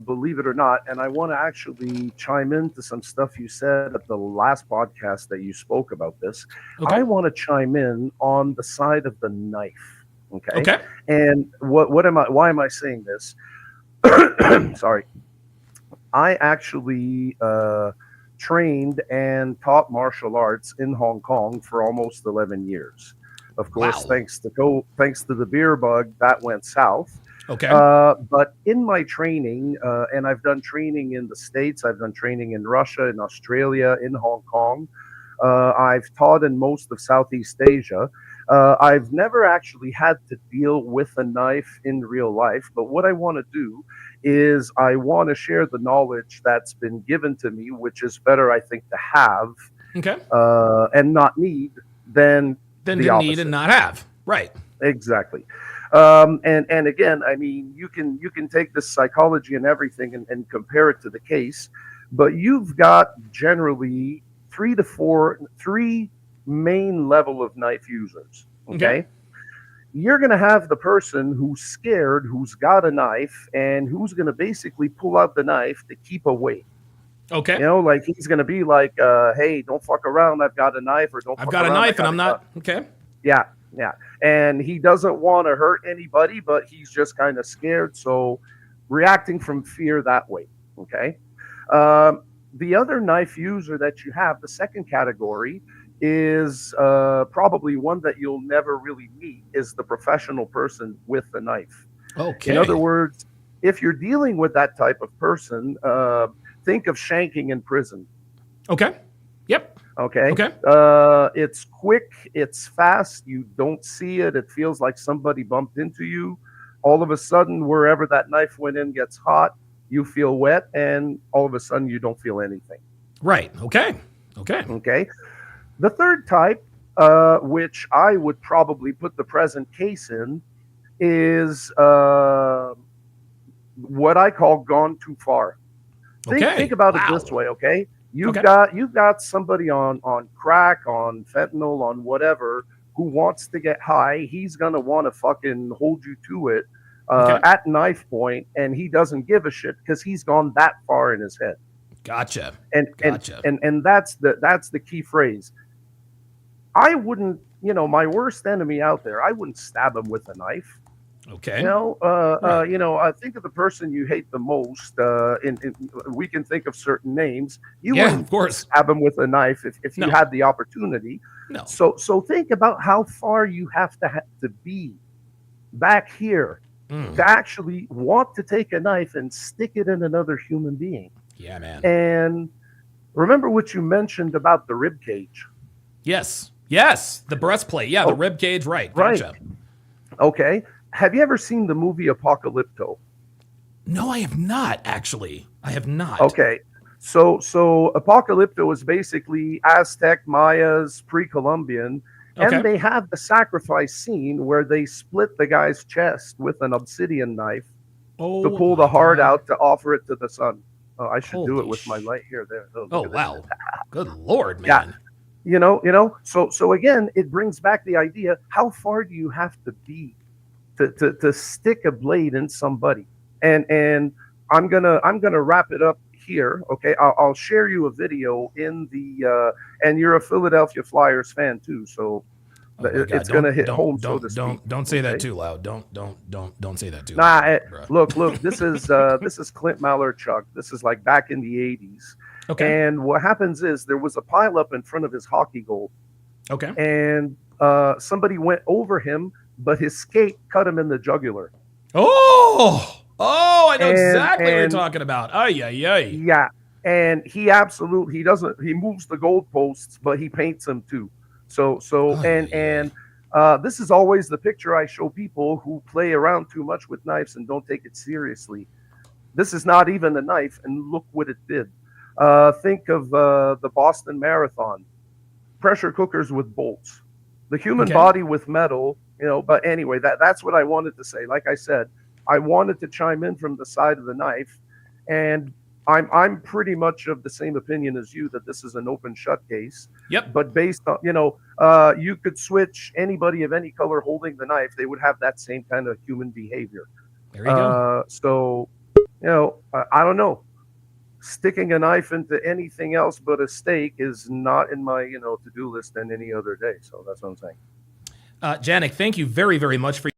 believe it or not, and I want to actually chime into some stuff you said at the last podcast that you spoke about this. I Okay. want to chime in on the side of the knife. Okay. Okay. And what am I, why am I saying this? Sorry. I actually trained and taught martial arts in Hong Kong for almost 11 years. Of course, Wow. thanks to the beer bug, that went south. Okay. But in my training, and I've done training in the States, I've done training in Russia, in Australia, in Hong Kong. I've taught in most of Southeast Asia. I've never actually had to deal with a knife in real life, but what I want to do is I want to share the knowledge that's been given to me, which is better, I think, to have Okay. and not need than Then the to need and opposite. not have. Right. Exactly. And again, I mean, you can take this psychology and everything and compare it to the case, but you've got generally three main level of knife users. Okay. Okay, you're going to have the person who's scared, who's got a knife, and who's going to basically pull out the knife to keep away. Okay. Like he's going to be like, "Hey, don't fuck around. I've got a knife," or "Don't I've fuck got a around. I knife and got a I'm gun." not. Okay. Yeah, yeah. And he doesn't want to hurt anybody, but he's just kind of scared. So reacting from fear that way. Okay. The other knife user that you have, the second category, is probably one that you'll never really meet, is the professional person with the knife. In other Okay. words, if you're dealing with that type of person, think of shanking in prison. Okay. Yep. Okay. Okay. It's quick, it's fast, you don't see it, it feels like somebody bumped into you. All of a sudden, wherever that knife went in gets hot, you feel wet, and all of a sudden, you don't feel anything. Right. Okay. Okay. Okay. The third type, which I would probably put the present case in, is what I call gone too far. Think Okay. about it this Wow. way, okay? You've Okay. got you've got somebody on crack, on fentanyl, on whatever, who wants to get high. He's gonna want to fucking hold you to it Okay. at knife point, and he doesn't give a shit because he's gone that far in his head. Gotcha. And and Gotcha. and that's the key phrase. I wouldn't, my worst enemy out there, I wouldn't stab him with a knife. Okay. Right. Think of the person you hate the most. We can think of certain names. You Yeah. wouldn't Of course. stab him with a knife if you No. had the opportunity. No. So think about how far you have to be back here Mm. to actually want to take a knife and stick it in another human being. Yeah, man. And remember what you mentioned about the rib cage. Yes. Yes. The breastplate. Yeah. The Oh, rib cage. Right. right. Gotcha. Okay. Have you ever seen the movie Apocalypto? No, I have not actually. I have not. Okay. So Apocalypto is basically Aztec, Mayas, pre-Columbian, and Okay. they have the sacrifice scene where they split the guy's chest with an obsidian knife to Oh pull the my heart god. out to offer it to the sun. Oh, I should do it Holy with my sh. light here. There. Oh, Oh look at this. wow. Good lord, Yeah. man. So again, it brings back the idea: how far do you have to be to stick a blade in somebody? And I'm gonna wrap it up here. Okay, I'll share you a video in the and you're a Philadelphia Flyers fan too, so Oh my god. it's gonna hit Don't home, so to don't speak. don't don't say that Okay. too loud. Don't say that too Nah, loud, bro. look. This is Clint Malarchuk. This is like back in the '80s, Okay. and what happens is there was a pileup in front of his hockey goal, Okay. and somebody went over him, but his skate cut him in the jugular. Oh. Oh, I know And exactly what you're and talking about. Ay ay ay. yeah, and he doesn't he moves the goalposts, but he paints them too. So Ay and ay ay. and this is always the picture I show people who play around too much with knives and don't take it seriously. This is not even a knife, and look what it did. Think of the Boston Marathon, pressure cookers with bolts, the human Okay. body with metal. But anyway, that's what I wanted to say. Like I said, I wanted to chime in from the side of the knife, and I'm pretty much of the same opinion as you that this is an open shut case. Yep. But based on, you could switch anybody of any color holding the knife, they would have that same kind of human behavior. There you go. So I don't know. Sticking a knife into anything else but a steak is not in my, to do list than any other day. So that's what I'm saying. Janik, thank you very, very much for